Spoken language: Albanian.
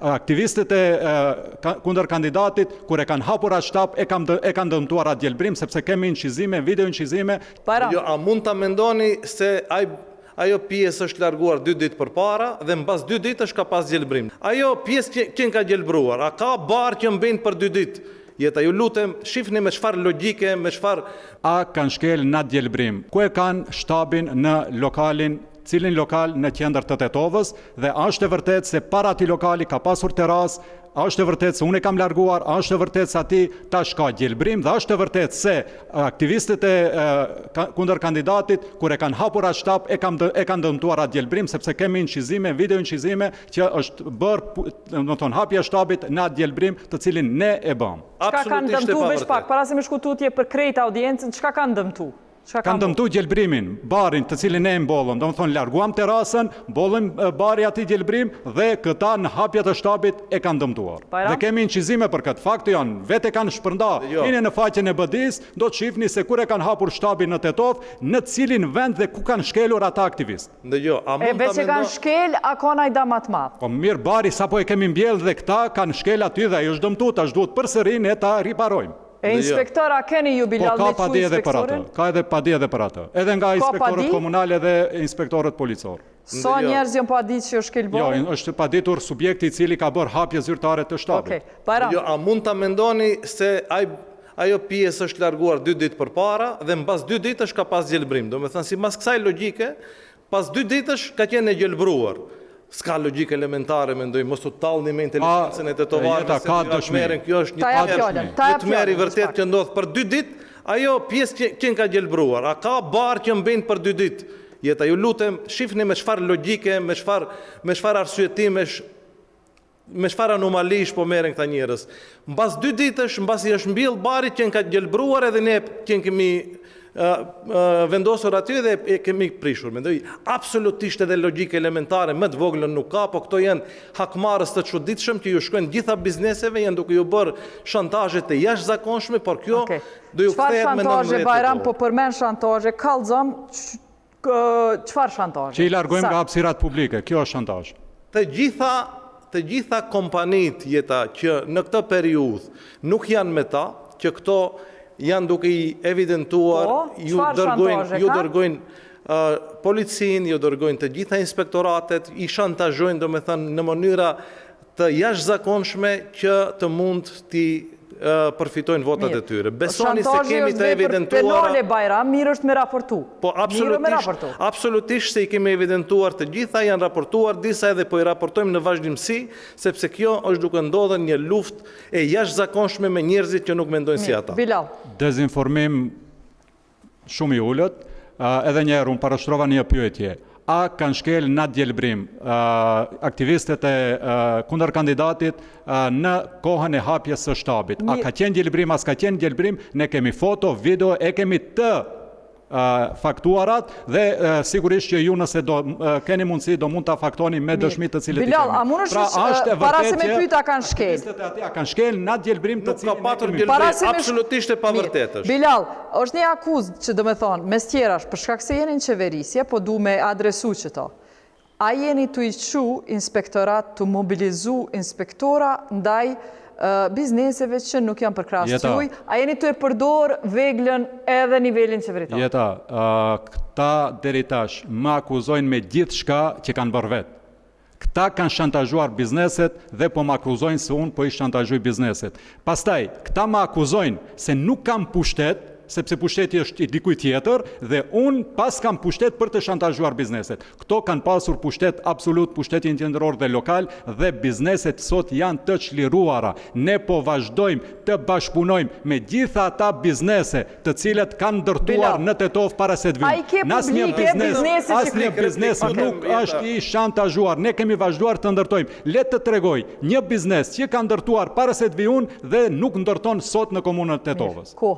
aktivistët e kundër kandidatit, kur e kanë hapur atë shtap, e kanë dëmtuar atë gjelbrim, sepse kemi incizime, video incizime. Jo, a mund ta mendoni se ajo pjesë është larguar 2 ditë përpara dhe mbas 2 ditësh ka pas gjelbrim. Ajo pjesë që ka gjelbruar, a ka barë që mbejnë për 2 ditë? Jeta, ju lutem, shifni me çfarë logjike, me çfarë... A kanë shkel në atë gjelbrim, ku e kanë shtabin në lokalin, cilin lokal në qendër të Tetovës, dhe është e vërtet se para ati lokali ka pasur teras, është e vërtet se unë e kam larguar, është e vërtet se ati tash ka gjelbrim, dhe është e vërtet se aktivistët e kundër kandidatit, kur e kanë hapur atë shtap, e kanë dëmtuar atë gjelbrim, sepse kemi incizime, video incizime, që është bërë hapja shtapit në atë gjelbrim të cilin ne e bëm. Çka kanë dëmtu veç pak, para se me shku tutje për krejt audiencën, çka kanë dëmtu? Kanë dëmtu gjelbrimin, barin të cilin ne e mbollëm, do më thonë larguam terasën, mbollëm bari ati gjelbrim dhe këta në hapja të shtapit e kanë dëmtuar. Dhe kemi incizime për këtë fakt janë, vete kanë shpërnda, hini në faqen e BD-s, do të shifni se kur e kanë hapur shtapin në Tetov, në cilin vend dhe ku kanë shkelur ata aktivist. E veç e kanë shkel, a ka najda matë matë? Po mirë bari, sa po e kemi mbjell dhe këta kanë shkel aty dhe është dëmtu, tash duhet përsërin e ta riparojmë. E inspektora keni ju Bilal me që inspektorin? Ka edhe padi edhe për atë. Edhe nga inspektorët komunale dhe inspektorët policor. Sa njerëz janë padi që është kelbor? Jo, është paditur subjekti i cili ka bërë hapje zyrtare të shtabit. Jo, a mund ta mendoni se ajo pjesë është larguar 2 ditë përpara dhe mbas 2 ditësh ka pas gjelbrim. Do me thënë, si mas kësaj logjike, pas 2 ditësh ka qenë e gjelbruar. Ska logjike elementare, mendoj, mos u tallni me inteligencën e tetovarëve, se merren, kjo është një tmerr i vërtet që ndodh për 2 ditë, ajo pjesë që ka gjelbruar, a ka barë që mbejnë për 2 ditë? Jeta, ju lutem, shifni me çfarë logjike, me çfarë arsyetimesh, me çfarë anomalish po merren këta njerëz. Mbas 2 ditësh, mbasi është mbill bari që ka gjelbruar edhe ne që kemi vendosur aty dhe e kemi prishur. Mendoj, absolutisht edhe logjike elementare, më të voglën nuk ka, po këto janë hakmarrës të çuditshëm që ju shkojnë gjitha bizneseve, janë duke ju bërë shantazhe të jashtëzakonshme, por kjo do ju kthehet me shantazhe Bajram, po përmend shantazhe, kallzom, çfarë shantazhe? Që i largojmë nga hapësirat publike, kjo është shantazh. Të gjitha kompanitë jeta që në këtë periudhë nuk janë me ta, që këto janë duke i evidentuar, ju dërgojnë policinë, ju dërgojnë të gjitha inspektoratet, i shantazhojnë, do me thënë, në mënyra të jashtëzakonshme që të mund t'i përfitojnë votat e tyre. Besoni se kemi të evidentuar... Penale Bajram, mirë është me raportu. Po, absolutisht se i kemi evidentuar të gjitha, janë raportuar, disa edhe po i raportojmë në vazhdimsi, sepse kjo është duke ndodhen një luftë e jashtëzakonshme me njerëzit që nuk mendojnë si ata. Bilal. Dezinformim shumë i ullët, edhe njerë unë parashtrova një pyetje. A kanë shkel në atë gjelbrim aktivistët e kundër kandidatit në kohën e hapjes së shtabit? A ka qenë gjelbrim, a s'ka qenë gjelbrim? Ne kemi foto, video, e kemi të faktuarat dhe sigurisht që ju nëse keni mundësi do mund të faktoni me dëshmi të cilët i kemi. Bilal, a mund është para se me pyta kanë shkel? Aktivistët e atje kanë shkel në atë gjelbrim të cilin e kemi. Nuk ka patur gjelbrim, absolutisht e pavërtet është. Bilal, është një akuzë që do me thonë, mes tjerash, për shkak se jeni në qeverisje, po du me adresu që to. A jeni të iqu inspektorat, të mobilizu inspektora ndaj bizneseve që nuk janë përkrasë juj, a jeni të e përdor veglën edhe nivelin qeveritar? Jeta, këta deri tash më akuzojnë me gjithë shka që kanë bërë vetë. Këta kanë shantazhuar bizneset dhe po më akuzojnë se unë po i shantazhuj bizneset. Pastaj, këta më akuzojnë se nuk kam pushtet, sepse pushteti është i dikuj tjetër, dhe unë pas kam pushtet për të shantazhuar bizneset. Këto kanë pasur pushtet absolut, pushtetin qendror dhe lokal, dhe bizneset sot janë të çliruara. Ne po vazhdojmë të bashkëpunojmë me gjitha ata biznese të cilët kanë ndërtuar në Tetov para se të vinë. Asnjë biznes nuk është i shantazhuar. Ne kemi vazhduar të ndërtojmë. Le të tregoj një biznes që ka ndërtuar para se të vinë dhe nuk ndërton sot në komunën e Tetovës.